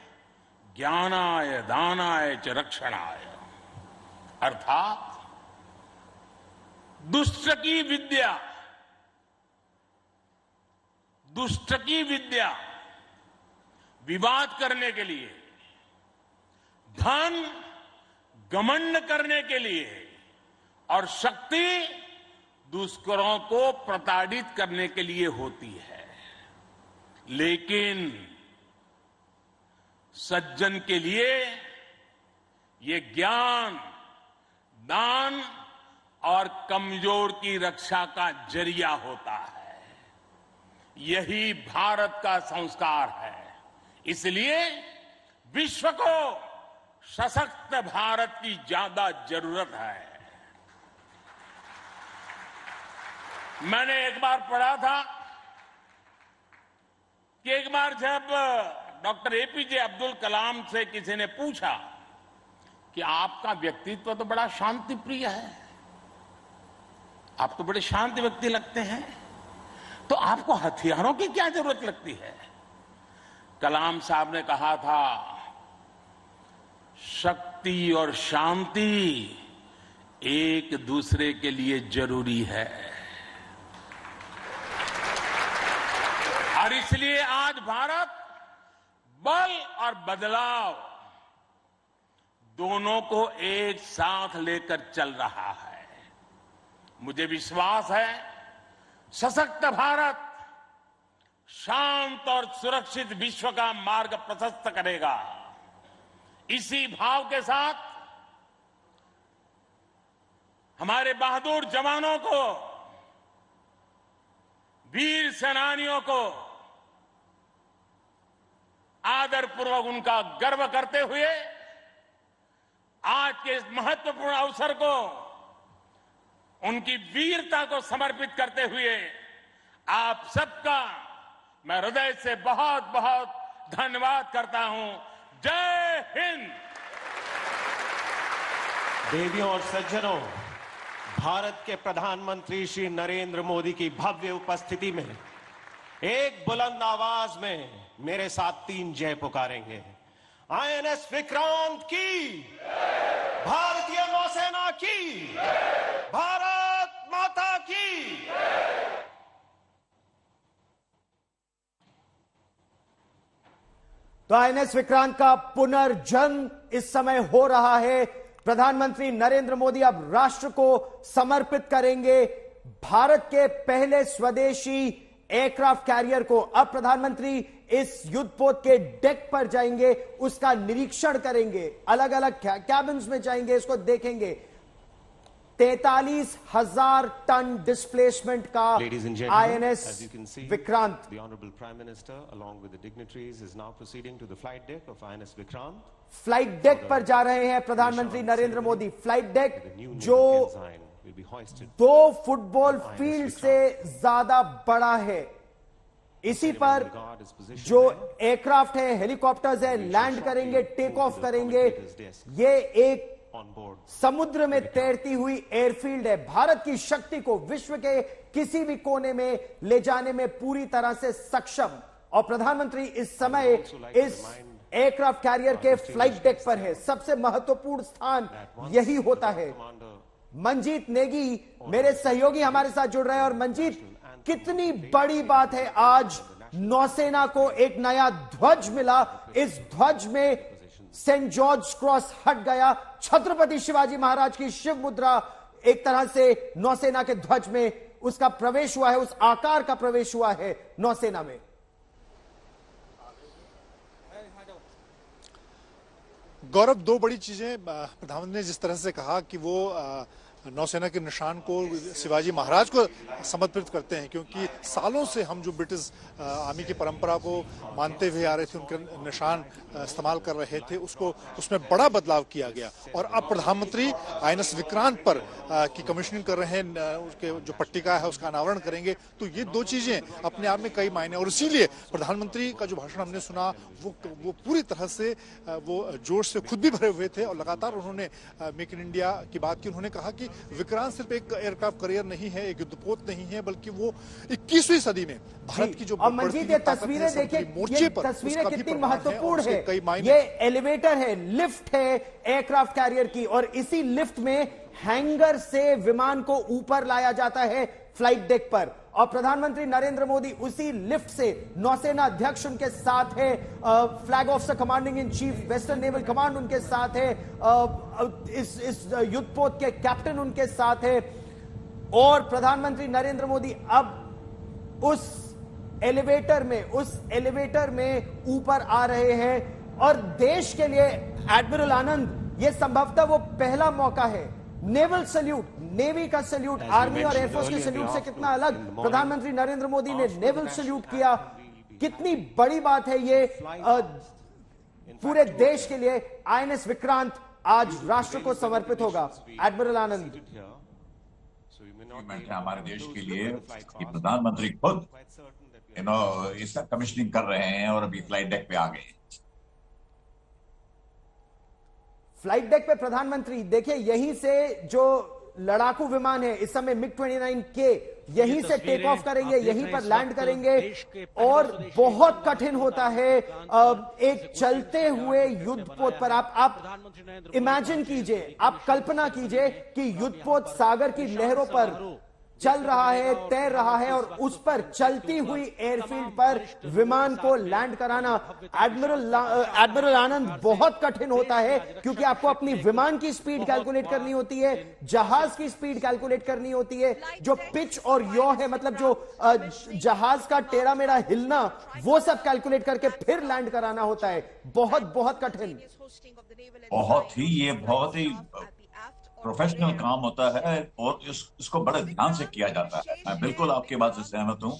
ज्ञानाय दानाय च रक्षणाय। अर्थात दुष्ट की विद्या विवाद करने के लिए, धन घमंड करने के लिए और शक्ति दुष्करों को प्रताड़ित करने के लिए होती है। लेकिन सज्जन के लिए ये ज्ञान, दान और कमजोर की रक्षा का जरिया होता है। यही भारत का संस्कार है। इसलिए विश्व को सशक्त भारत की ज्यादा जरूरत है। मैंने एक बार पढ़ा था कि एक बार जब डॉक्टर एपीजे अब्दुल कलाम से किसी ने पूछा कि आपका व्यक्तित्व तो बड़ा शांति प्रिय है, आप तो बड़े शांत व्यक्ति लगते हैं, तो आपको हथियारों की क्या जरूरत लगती है? कलाम साहब ने कहा था शक्ति और शांति एक दूसरे के लिए जरूरी है और इसलिए आज भारत बल और बदलाव दोनों को एक साथ लेकर चल रहा है। मुझे विश्वास है सशक्त भारत शांत और सुरक्षित विश्व का मार्ग प्रशस्त करेगा। इसी भाव के साथ हमारे बहादुर जवानों को, वीर सेनानियों को आदरपूर्वक उनका गर्व करते हुए आज के इस महत्वपूर्ण अवसर को उनकी वीरता को समर्पित करते हुए आप सबका मैं हृदय से बहुत बहुत धन्यवाद करता हूं। जय हिंद। देवियों और सज्जनों, भारत के प्रधानमंत्री श्री नरेंद्र मोदी की भव्य उपस्थिति में एक बुलंद आवाज में मेरे साथ 3 जय पुकारेंगे। आईएनएस विक्रांत की, भारतीय नौसेना की, भारत माता की। तो आईएनएस विक्रांत का पुनर्जन्म इस समय हो रहा है। प्रधानमंत्री नरेंद्र मोदी अब राष्ट्र को समर्पित करेंगे भारत के पहले स्वदेशी एयरक्राफ्ट कैरियर को। अब प्रधानमंत्री इस युद्धपोत के डेक पर जाएंगे, उसका निरीक्षण करेंगे, अलग अलग कैबिन्स में जाएंगे, इसको देखेंगे। 43,000 टन डिस्प्लेसमेंट का INS Vikrant. The Honorable Prime Minister, along with the dignitaries, is now proceeding to the flight deck of INS Vikrant. Flight deck पर जा रहे हैं प्रधानमंत्री नरेंद्र मोदी। फ्लाइट डेक जो 2 फुटबॉल फील्ड से ज्यादा बड़ा है। इसी पर जो एयरक्राफ्ट है, हेलीकॉप्टर्स है, लैंड करेंगे, टेक ऑफ करेंगे। ये एक समुद्र में तैरती हुई एयरफील्ड है। भारत की शक्ति को विश्व के किसी भी कोने में ले जाने में पूरी तरह से सक्षम। और प्रधानमंत्री इस समय इस एयरक्राफ्ट कैरियर के फ्लाइट डेक पर है। सबसे महत्वपूर्ण स्थान यही होता है। मंजीत नेगी मेरे सहयोगी हमारे साथ जुड़ रहे हैं। और मंजीत, कितनी बड़ी बात है, आज नौसेना को एक नया ध्वज मिला। इस ध्वज में सेंट जॉर्ज क्रॉस हट गया। छत्रपति शिवाजी महाराज की शिव मुद्रा एक तरह से नौसेना के ध्वज में उसका प्रवेश हुआ है, उस आकार का प्रवेश हुआ है नौसेना में। गौरव, 2 बड़ी चीजें प्रधानमंत्री ने जिस तरह से कहा कि वो नौसेना के निशान को शिवाजी महाराज को समर्पित करते हैं, क्योंकि सालों से हम जो ब्रिटिश आर्मी की परंपरा को मानते हुए आ रहे थे, उनके निशान इस्तेमाल कर रहे थे, उसमें बड़ा बदलाव किया गया। और अब प्रधानमंत्री आईएनएस विक्रांत पर की कमीशनिंग कर रहे हैं, उसके जो पट्टिका है उसका अनावरण करेंगे। तो ये 2 चीजें अपने आप में कई मायने। और इसीलिए प्रधानमंत्री का जो भाषण हमने सुना वो पूरी तरह से वो जोश से खुद भी भरे हुए थे। और लगातार उन्होंने मेक इन इंडिया की बात की। उन्होंने कहा कि विक्रांत सिर्फ एक एयरक्राफ्ट कैरियर नहीं है, एक युद्धपोत नहीं है, बल्कि वो 21वीं सदी में भारत की जो मंजीत, ये तस्वीरें देखिए, ये तस्वीरें कितनी महत्वपूर्ण है। ये एलिवेटर है, लिफ्ट है एयरक्राफ्ट कैरियर की, और इसी लिफ्ट में हैंगर से विमान को ऊपर लाया जाता है फ्लाइट डेक पर। और प्रधानमंत्री नरेंद्र मोदी उसी लिफ्ट से, नौसेना अध्यक्ष उनके साथ है, flag officer commanding in chief western naval command उनके साथ है, इस युद्धपोत के कैप्टन उनके साथ है। और प्रधानमंत्री नरेंद्र मोदी अब उस एलिवेटर में ऊपर आ रहे हैं। और देश के लिए एडमिरल आनंद, ये संभवतः वो पहला मौका है। नेवल सैल्यूट, नेवी का सैल्यूट, आर्मी और एयरफोर्स के सैल्यूट से कितना अलग प्रधानमंत्री नरेंद्र मोदी ने नेवल सैल्यूट किया। कितनी बड़ी बात है ये पूरे देश के लिए। आईएनएस विक्रांत आज राष्ट्र को समर्पित होगा। एडमिरल आनंद, हमारे देश के लिए कि प्रधानमंत्री खुद इसका कमीशनिंग कर रहे हैं और अभी फ्लाइट डेक पे आ गए। फ्लाइट डेक पे प्रधानमंत्री देखिए, यहीं से जो लड़ाकू विमान है इस समय मिग 29 के, यहीं से टेक ऑफ करेंगे, यहीं पर लैंड करेंगे और बहुत कठिन होता है एक चलते हुए युद्धपोत पर। आप इमेजिन कीजिए, आप कल्पना कीजिए कि युद्धपोत सागर की लहरों पर चल रहा है, तैर रहा है और उस पर चलती हुई एयरफील्ड पर विमान को लैंड कराना एडमिरल आनंद बहुत कठिन होता है, क्योंकि आपको अपनी विमान की स्पीड कैलकुलेट करनी होती है, जहाज की स्पीड कैलकुलेट करनी होती है, जो पिच और यौ है, मतलब जो जहाज का टेढ़ा मेढ़ा हिलना, वो सब कैलकुलेट करके फिर लैंड कराना होता है। बहुत बहुत कठिन, बहुत ही प्रोफेशनल काम होता है और इसको बड़े ध्यान से किया जाता है। मैं बिल्कुल आपकी बात से सहमत हूँ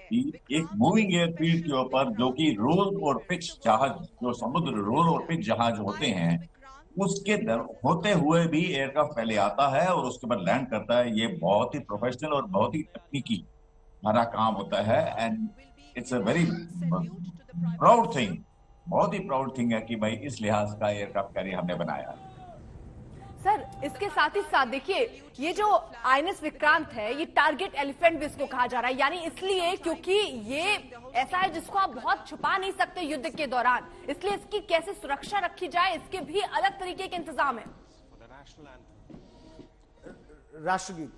कि एक मूविंग एयरफील्ड के ऊपर जो कि रोल और पिच जहाज, जो समुद्र रोल और पिच जहाज होते हैं, उसके होते हुए भी एयरक्राफ्ट पहले आता है और उसके बाद लैंड करता है। ये बहुत ही प्रोफेशनल और बहुत ही तकनीकी भरा काम होता है and it's a very proud thing, बहुत ही प्राउड थिंग है कि भाई इस लिहाज का एयरक्राफ्ट कैरियर हमने बनाया है। सर, इसके साथ ही साथ देखिए, ये जो आईएनएस विक्रांत है, ये टारगेट एलिफेंट भी इसको कहा जा रहा है, यानी इसलिए क्योंकि ये ऐसा है जिसको आप बहुत छुपा नहीं सकते युद्ध के दौरान, इसलिए इसकी कैसे सुरक्षा रखी जाए, इसके भी अलग तरीके के इंतजाम है। राष्ट्रगीत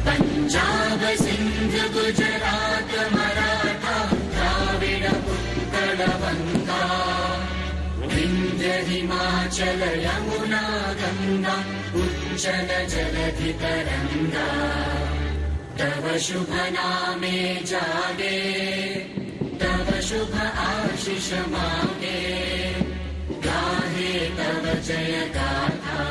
पंजाब सिंध गुजरात मराठा द्राविड उत्कल गंगा विंध्य हिमाचल यमुना गंगा उच्चल जलधि तरंगा तव शुभ नामे जागे तव शुभ आशीष मांगे गाहे तव जय गाथा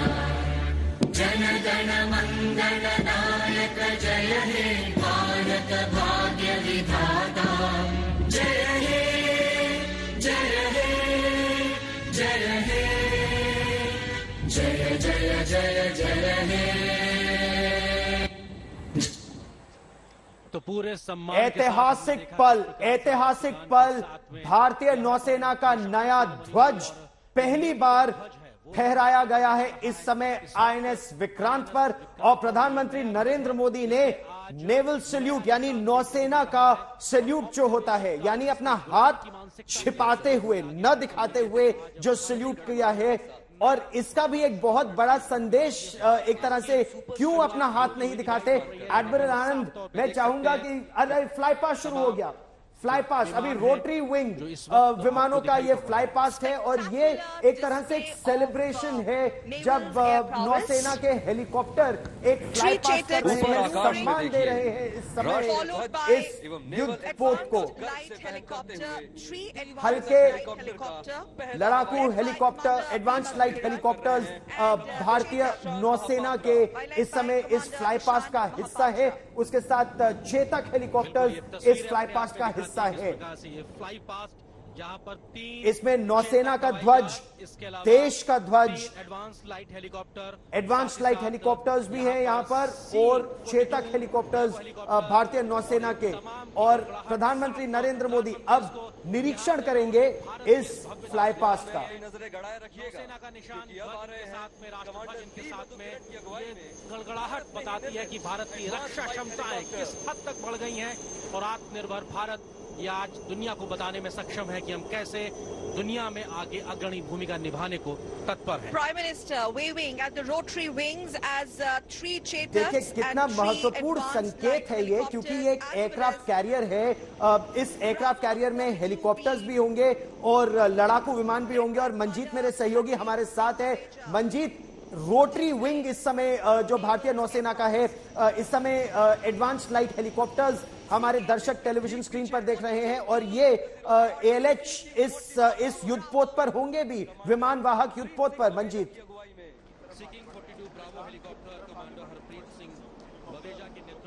जन गण मंगल नायक जय हे भारत भाग्य विधाता जय हे जय हे जय हे जय जय जय जय हे। तो पूरे सम्मान ऐतिहासिक पल भारतीय नौसेना का नया ध्वज पहली बार फहराया गया है इस समय आईएनएस विक्रांत पर, और प्रधानमंत्री नरेंद्र मोदी ने नेवल सैल्यूट यानी नौसेना का सैल्यूट जो होता है, यानी अपना हाथ छिपाते हुए, न दिखाते हुए जो सैल्यूट किया है। और इसका भी एक बहुत बड़ा संदेश एक तरह से, क्यों अपना हाथ नहीं दिखाते। एडमिरल आनंद, मैं चाहूंगा कि अरे फ्लाई पास्ट शुरू हो गया, फ्लाई पास्ट, अभी रोटरी विंग विमानों का ये फ्लाई पास्ट है और ये एक तरह से एक सेलिब्रेशन है जब नौसेना के हेलीकॉप्टर एक फ्लाई पास्ट कर रहे हैं, सम्मान दे रहे हैं इस समय इस युद्धपोत को। हल्के लड़ाकू हेलीकॉप्टर, एडवांस लाइट हेलीकॉप्टर्स भारतीय नौसेना के इस समय इस फ्लाई पास्ट का हिस्सा है, उसके साथ चेतक हेलीकॉप्टर्स इस फ्लाई पास्ट का हिस्सा है। इसमें नौसेना का ध्वज, देश का ध्वज, एडवांस लाइट हेलीकॉप्टर्स भी हैं यहां पर और चेतक हेलीकॉप्टर्स भारतीय नौसेना के। और प्रधानमंत्री नरेंद्र मोदी अब निरीक्षण करेंगे इस फ्लाई पास्ट का। गड़गड़ाहट बताती है कि भारत की रक्षा क्षमताएं किस हद तक बढ़ गई हैं और आत्मनिर्भर भारत ये आज दुनिया को बताने में सक्षम है कि हम कैसे दुनिया में आगे अग्रणी भूमिका निभाने को तत्पर हैं। Prime minister waving at the rotary wings as 3 Chetak. देखिए कितना महत्वपूर्ण संकेत है ये, क्योंकि ये एक एयरक्राफ्ट कैरियर है। इस एयरक्राफ्ट कैरियर में हेलीकॉप्टर्स भी होंगे और लड़ाकू विमान भी होंगे। और मंजीत मेरे सहयोगी हमारे साथ है। मंजीत, रोटरी विंग इस समय जो भारतीय नौसेना का है, इस समय एडवांस लाइट हेलीकॉप्टर्स हमारे दर्शक टेलीविजन स्क्रीन पर देख रहे हैं और ये एएलएच इस युद्धपोत पर होंगे भी, विमान वाहक युद्धपोत पर। मंजीत,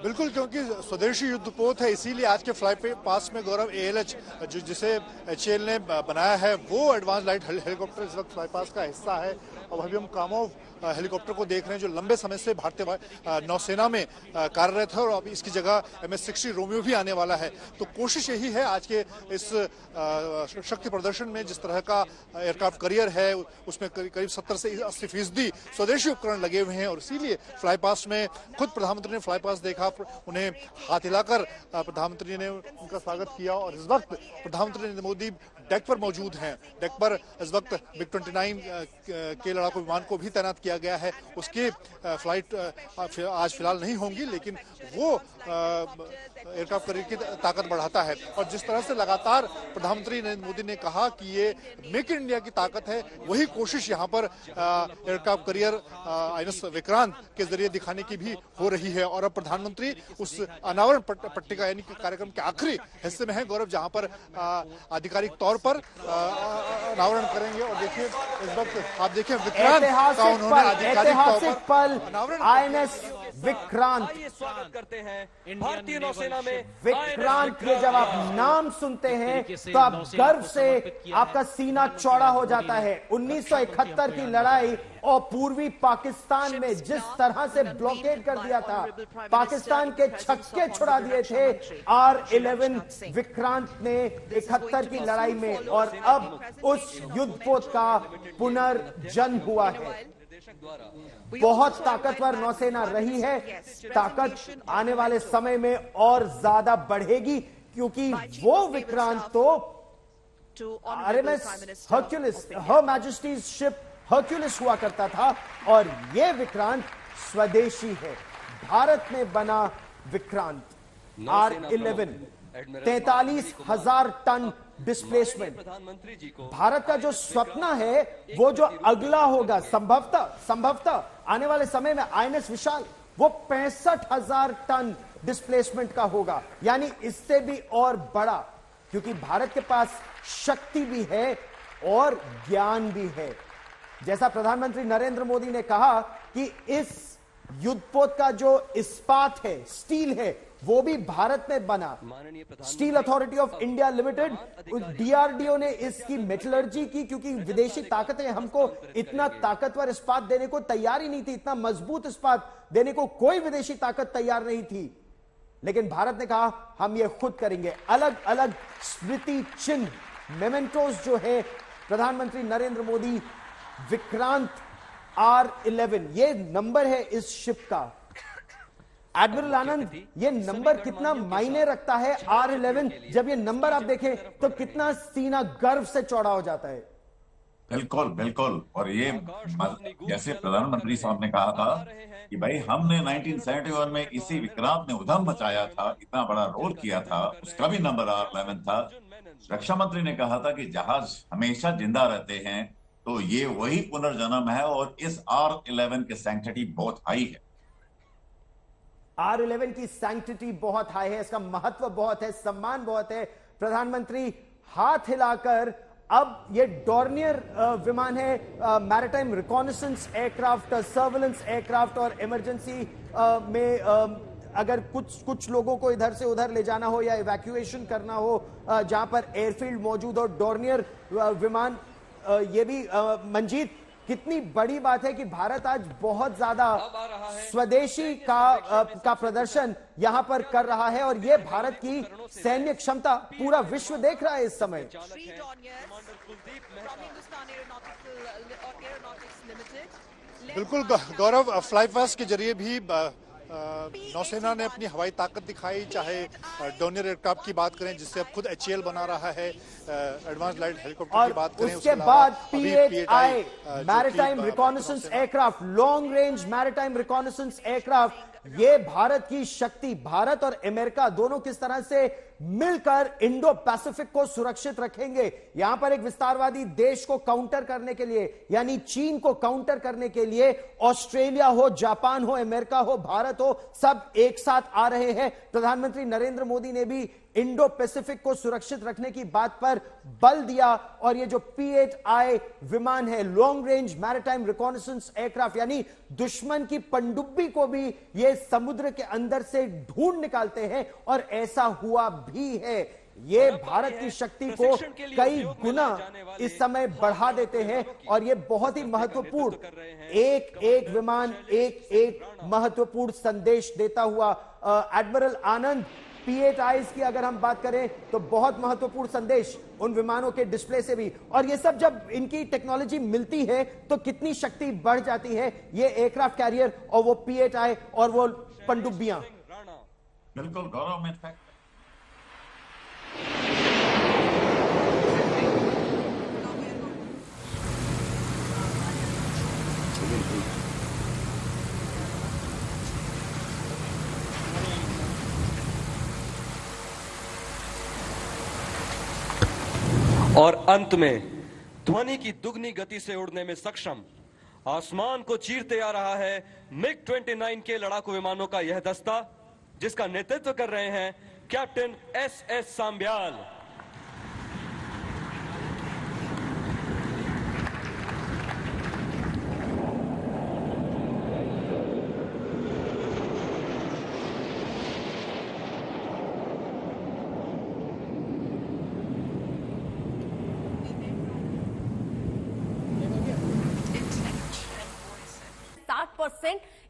बिल्कुल, क्योंकि स्वदेशी युद्धपोत है इसीलिए आज के फ्लाई पास में गौरव एएलएच जिसे एचएएल ने बनाया है वो एडवांस लाइट हेलीकॉप्टर इस वक्त फ्लाई पास का हिस्सा है। अब अभी हम कामोव हेलीकॉप्टर को देख रहे हैं जो लंबे समय से भारतीय नौसेना में कार्यरत है और अब इसकी जगह MS-60 रोमियो भी आने वाला है। तो कोशिश यही है आज के इस शक्ति प्रदर्शन में, जिस तरह का एयरक्राफ्ट करियर है उसमें करीब 70 से 80% स्वदेशी उपकरण लगे हुए हैं और इसीलिए फ्लाई पास्ट में खुद प्रधानमंत्री ने फ्लाई पास्ट देखा, उन्हें हाथ हिलाकर प्रधानमंत्री ने उनका स्वागत किया और इस वक्त प्रधानमंत्री नरेंद्र मोदी डेक पर मौजूद हैं। डेक पर इस वक्त MiG-29 के लड़ाकू विमान को भी तैनात किया गया है। उसकी फ्लाइट आज फिलहाल नहीं होंगी, लेकिन वो एयरक्राफ्ट करियर की ताकत बढ़ाता है। और जिस तरह से लगातार प्रधानमंत्री नरेंद्र मोदी ने कहा कि ये मेक इन इंडिया की ताकत है, वही कोशिश यहाँ पर एयरक्राफ्ट करियर INS विक्रांत के जरिए दिखाने की भी हो रही है। और अब प्रधानमंत्री उस अनावरण पट्टिका यानी कि कार्यक्रम के आखिरी हिस्से में है गौरव, जहां पर आधिकारिक तौर पर अनावरण करेंगे। और देखिए इस वक्त आप देखिए विक्रांत का उन्होंने आधिकारिक तौर पर INS विक्रांत स्वागत करते हैं भारतीय नौसेना में। विक्रांत के जब आप नाम सुनते हैं तो आप गर्व से आपका सीना चौड़ा हो जाता है। 1971 की लड़ाई और पूर्वी पाकिस्तान में जिस तरह से ब्लॉकेड कर दिया था, पाकिस्तान के छक्के छुड़ा दिए थे R-11 विक्रांत ने 71 की लड़ाई में, और अब उस युद्धपोत का पुनर्जन्म हुआ है। बहुत ताकतवर नौसेना रही है, ताकत आने वाले समय में और ज्यादा बढ़ेगी, क्योंकि वो विक्रांत तो RMS हर्क्यूलिस, हर मैजेस्टीज शिप हर्क्यूलिस हुआ करता था, और ये विक्रांत स्वदेशी है, भारत में बना Vikrant R-11, 43,000 ton displacement. Bharat का जो स्वप्न है वो जो अगला होगा, संभवतः आने वाले समय में INS विशाल, वो 65,000 टन डिस्प्लेसमेंट का होगा, यानी इससे भी और बड़ा, क्योंकि भारत के पास शक्ति भी है और ज्ञान भी है। जैसा प्रधानमंत्री नरेंद्र मोदी ने कहा कि इस युद्धपोत का जो इस्पात है, स्टील है, वो भी भारत में बना। Steel authority of India limited, DRDO ने इसकी मेटलर्जी की, क्योंकि विदेशी ताकतें हमको इतना ताकतवर इस्पात देने को तैयार ही नहीं थी, इतना मजबूत इस्पात देने को कोई विदेशी ताकत तैयार नहीं थी। लेकिन भारत ने कहा हम ये खुद करेंगे। अलग अलग स्मृति चिन्ह, मेमेंटोस जो है, प्रधानमंत्री नरेंद्र मोदी विक्रांत R-11 ये नंबर है इस शिप का। एडमिरल आनंद, ये नंबर कितना मायने रखता है R-11, जब ये नंबर आप देखें तो कितना सीना गर्व से चौड़ा हो जाता है। बिल्कुल बिल्कुल। और ये जैसे प्रधानमंत्री साहब ने कहा था कि भाई हमने 1971 में इसी विक्रांत ने उधम मचाया था, इतना बड़ा रोल किया था, उसका भी नंबर R-11 था। रक्षा मंत्री ने कहा था कि जहाज हमेशा जिंदा रहते हैं, तो ये वही पुनर्जन्म है, और इस R-11 की सैंक्टिटी बहुत हाई है। R-11 की सैंक्टिटी बहुत हाई है, इसका महत्व बहुत है, सम्मान बहुत है। प्रधानमंत्री हाथ हिलाकर, अब ये डॉर्नियर विमान है, maritime reconnaissance aircraft, surveillance aircraft, और इमरजेंसी में अगर कुछ लोगों को इधर से उधर ले जाना हो या इवैक्यूएशन करना हो, जहां पर एयरफील्ड मौजूद हो, डॉर्नियर विमान, ये भी मंजीत, कितनी बड़ी बात है कि भारत आज बहुत ज्यादा स्वदेशी का प्रदर्शन यहां पर कर रहा है, और ये भारत की सैन्य क्षमता पूरा विश्व देख रहा है इस समय। बिल्कुल गौरव, फ्लाई पास्ट के जरिए भी नौसेना ने अपनी हवाई ताकत दिखाई, चाहे डॉर्नियर एयरक्राफ्ट की बात करें जिससे अब खुद HAL बना रहा है, एडवांस लाइट हेलीकॉप्टर की बात करें, उसके बाद P-8I maritime reconnaissance aircraft, long range maritime reconnaissance aircraft, ये भारत की शक्ति, भारत और अमेरिका दोनों किस तरह से मिलकर इंडो पैसिफिक को सुरक्षित रखेंगे। यहां पर एक विस्तारवादी देश को काउंटर करने के लिए, यानी चीन को काउंटर करने के लिए, ऑस्ट्रेलिया हो, जापान हो, अमेरिका हो, भारत हो, सब एक साथ आ रहे हैं। प्रधानमंत्री नरेंद्र मोदी ने भी इंडो पैसिफिक को सुरक्षित रखने की बात पर बल दिया, और ये जो P-8I विमान है, long range maritime reconnaissance aircraft, यानी दुश्मन की पनडुब्बी को भी ये समुद्र के अंदर से ढूंढ निकालते हैं, और ऐसा हुआ भी है। ये भारत की शक्ति को कई गुना इस समय बढ़ा देते हैं और ये बहुत ही महत्वपूर्ण एक एक विमान एक एक महत्वपूर्ण संदेश देता हुआ एडमिरल आनंद P8Is की अगर हम बात करें तो बहुत महत्वपूर्ण संदेश उन विमानों के डिस्प्ले से भी, और ये सब जब इनकी टेक्नोलॉजी मिलती है तो कितनी शक्ति बढ़ जाती है। ये एयरक्राफ्ट कैरियर और वो P8I और वो पनडुब्बियां। बिल्कुल गौरव में और अंत में ध्वनि की दुगनी गति से उड़ने में सक्षम आसमान को चीरते आ रहा है MiG-29 के लड़ाकू विमानों का यह दस्ता, जिसका नेतृत्व कर रहे हैं कैप्टन SS सांब्याल।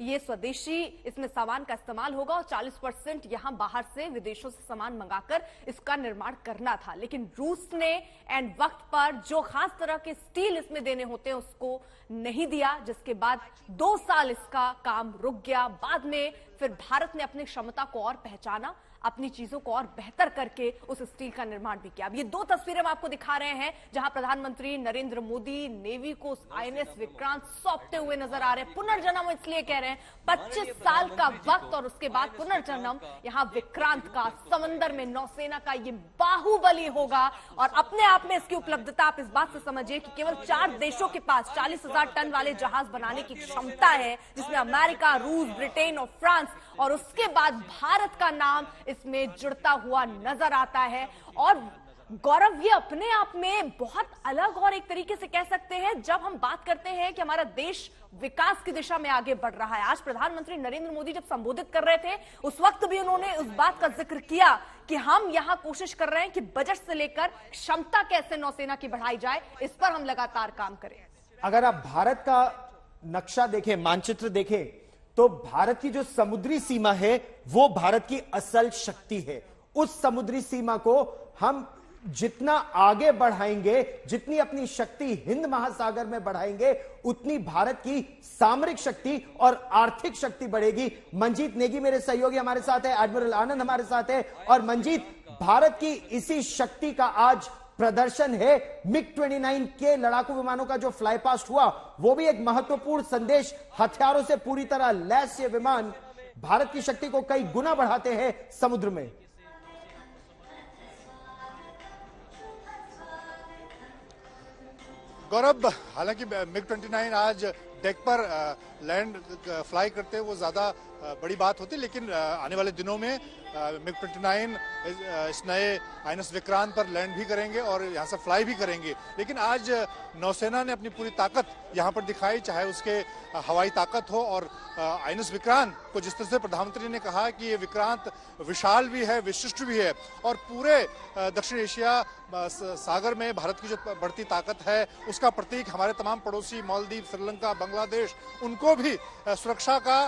ये स्वदेशी इसमें सामान का इस्तेमाल होगा और 40% यहां बाहर से विदेशों से सामान मंगाकर इसका निर्माण करना था। लेकिन रूस ने एंड वक्त पर जो खास तरह के स्टील इसमें देने होते हैं उसको नहीं दिया, जिसके बाद 2 साल इसका काम रुक गया। बाद में फिर भारत ने अपनी क्षमता को और पहचाना, अपनी चीजों को और बेहतर करके उस स्टील का निर्माण भी किया। अब ये 2 तस्वीरें हम आपको दिखा रहे हैं जहां प्रधानमंत्री नरेंद्र मोदी नेवी को INS विक्रांत सौंपते हुए नजर आ रहे हैं। पुनर्जन्म इसलिए कह रहे हैं, 25 साल का वक्त और उसके बाद पुनर्जन्म। यहां विक्रांत का समंदर में नौसेना का ये बाहुबली होगा और अपने आप में इसकी उपलब्धता आप इस बात से समझिए कि केवल 4 देशों के पास 40,000 टन वाले जहाज बनाने की क्षमता है, जिसमें अमेरिका, रूस, ब्रिटेन और फ्रांस, और उसके बाद भारत का नाम इसमें जुड़ता हुआ नजर आता है। और गौरव, ये अपने आप में बहुत अलग और एक तरीके से कह सकते हैं जब हम बात करते हैं कि हमारा देश विकास की दिशा में आगे बढ़ रहा है। आज प्रधानमंत्री नरेंद्र मोदी जब संबोधित कर रहे थे उस वक्त भी उन्होंने उस बात का जिक्र किया कि हम यहां कोशिश कर रहे हैं कि बजट से लेकर क्षमता कैसे नौसेना की बढ़ाई जाए, इस पर हम लगातार काम करें। अगर आप भारत का नक्शा देखें, मानचित्र देखें, तो भारत की जो समुद्री सीमा है वो भारत की असल शक्ति है। उस समुद्री सीमा को हम जितना आगे बढ़ाएंगे, जितनी अपनी शक्ति हिंद महासागर में बढ़ाएंगे, उतनी भारत की सामरिक शक्ति और आर्थिक शक्ति बढ़ेगी। मंजीत नेगी मेरे सहयोगी हमारे साथ है, एडमिरल आनंद हमारे साथ है। और मंजीत, भारत की इसी शक्ति का आज प्रदर्शन है। MiG-29 के लड़ाकू विमानों का जो फ्लाई पास्ट हुआ वो भी एक महत्वपूर्ण संदेश। हथियारों से पूरी तरह लैस ये विमान भारत की शक्ति को कई गुना बढ़ाते हैं समुद्र में। गौरव, हालांकि MiG-29 आज डेक पर लैंड फ्लाई करते वो ज्यादा बड़ी बात होती, लेकिन आने वाले दिनों में MiG-29 इस नए INS विक्रांत पर लैंड भी करेंगे और यहाँ से फ्लाई भी करेंगे। लेकिन आज नौसेना ने अपनी पूरी ताकत यहाँ पर दिखाई, चाहे उसके हवाई ताकत हो और INS विक्रांत को जिस तरह से प्रधानमंत्री ने कहा कि ये विक्रांत विशाल भी है, विशिष्ट भी है और पूरे दक्षिण एशिया सागर में भारत की जो बढ़ती ताकत है उसका प्रतीक हमारे तमाम पड़ोसी मालदीव, श्रीलंका, बांग्लादेश, उनको भी सुरक्षा का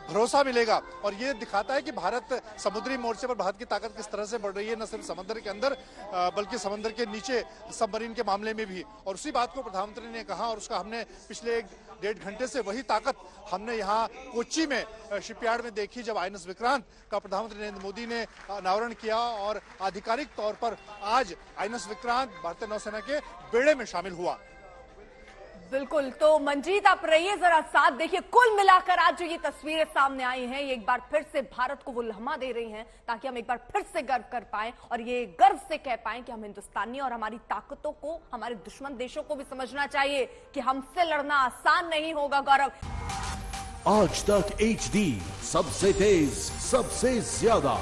भरोसा मिलेगा। और ये दिखाता है कि भारत समुद्री मोर्चे पर भारत की ताकत किस तरह से बढ़ रही है, न सिर्फ समंदर के अंदर बल्कि समंदर के नीचे सबमरीन के मामले में भी। और उसी बात को प्रधानमंत्री ने कहा और उसका हमने पिछले 1-1.5 घंटे से वही ताकत हमने यहाँ कोच्चि में शिपयार्ड में देखी, जब INS विक्रांत का प्रधानमंत्री नरेंद्र मोदी ने अनावरण किया और आधिकारिक तौर पर आज INS विक्रांत भारतीय नौसेना के बेड़े में शामिल हुआ। बिल्कुल, तो मंजीत आप रहिए जरा साथ। देखिए, कुल मिलाकर आज जो ये तस्वीरें सामने आई हैं, ये एक बार फिर से भारत को वो लम्हा दे रही हैं ताकि हम एक बार फिर से गर्व कर पाएं और ये गर्व से कह पाएं कि हम हिंदुस्तानी और हमारी ताकतों को हमारे दुश्मन देशों को भी समझना चाहिए कि हमसे लड़ना आसान नहीं होगा। गौरव, आज तक HD सबसे तेज, सबसे ज्यादा।